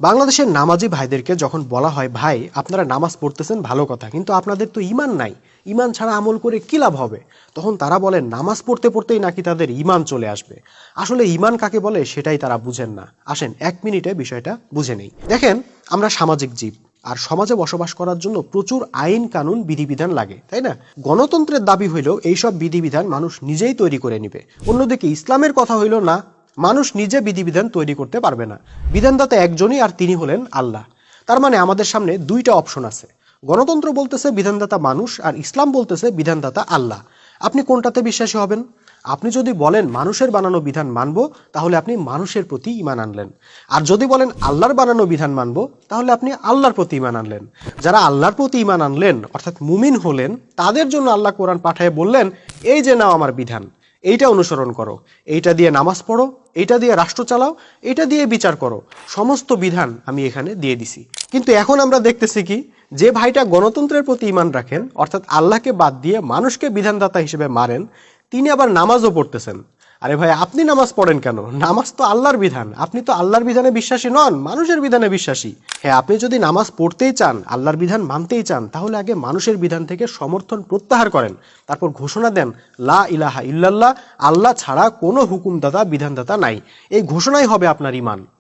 বাংলাদেশের নামাজি ভাইদেরকে যখন বলা হয়, ভাই আপনারা নামাজ পড়তেছেন ভালো কথা, কিন্তু আপনাদের তো ঈমান নাই, ঈমান ছাড়া আমল করে কি লাভ হবে, তখন তারা বলেন নামাজ পড়তে পড়তেই নাকি তাদের ঈমান চলে আসবে। আসলে ঈমান কাকে বলে সেটাই তারা বুঝেন না। আসেন 1 মিনিটে বিষয়টা বুঝে নেই। দেখেন, আমরা সামাজিক জীব, আর সমাজে বসবাস করার জন্য প্রচুর আইন কানুন বিধিবিধান লাগে, তাই না? গণতন্ত্রের দাবি হইলেও এইসব বিধিবিধান মানুষ নিজেই তৈরি করে নিবে। অন্যদিকে ইসলামের কথা হইল না, মানুষ নিজে বিধিবিধান তৈরি করতে পারবে না। বিধানদাতা একজনই, আর তিনি হলেন আল্লাহ। তার মানে আমাদের সামনে দুইটা অপশন আছে। গণতন্ত্র বলতেছে বিধানদাতা মানুষ, আর ইসলাম বলতেছে বিধানদাতা আল্লাহ। আপনি কোনটাতে বিশ্বাসী হবেন? আপনি যদি বলেন মানুষের বানানো বিধান মানব, তাহলে আপনি মানুষের প্রতি ঈমান আনলেন। আর যদি বলেন আল্লাহর বানানো বিধান মানব, তাহলে আপনি আল্লাহর প্রতি ঈমান আনলেন। যারা আল্লাহর প্রতি ঈমান আনলেন, অর্থাৎ মুমিন হলেন, তাদের জন্য আল্লাহ কোরআন পাঠায় বললেন, এই যে নাও আমার বিধান, এইটা অনুসরণ করো, এইটা দিয়ে নামাজ পড়ো, এইটা দিয়ে রাষ্ট্র চালাও, এইটা দিয়ে বিচার করো, সমস্ত বিধান আমি এখানে দিয়ে দিছি। কিন্তু এখন আমরা দেখতেছি কি, যে ভাইটা গণতন্ত্রের প্রতি ঈমান রাখেন, অর্থাৎ আল্লাহকে বাদ দিয়ে মানুষকে বিধানদাতা হিসেবে মারেন, তিনি আবার নামাজও পড়তেছেন। আরে ভাই, আপনি নামাজ পড়েন কেন? নামাজ তো আল্লাহর বিধান, আপনি তো আল্লাহর বিধানে বিশ্বাসী নন, মানুষের বিধানে বিশ্বাসী। হ্যাঁ, আপনি যদি নামাজ পড়তেই চান, আল্লাহর বিধান মানতেই চান, তাহলে আগে মানুষের বিধান থেকে সমর্থন প্রত্যাহার করেন, তারপর ঘোষণা দেন লা ইলাহা ইল্লাল্লাহ, আল্লাহ ছাড়া কোনো হুকুমদাতা বিধানদাতা নাই। এই ঘোষণাই হবে আপনার ঈমান।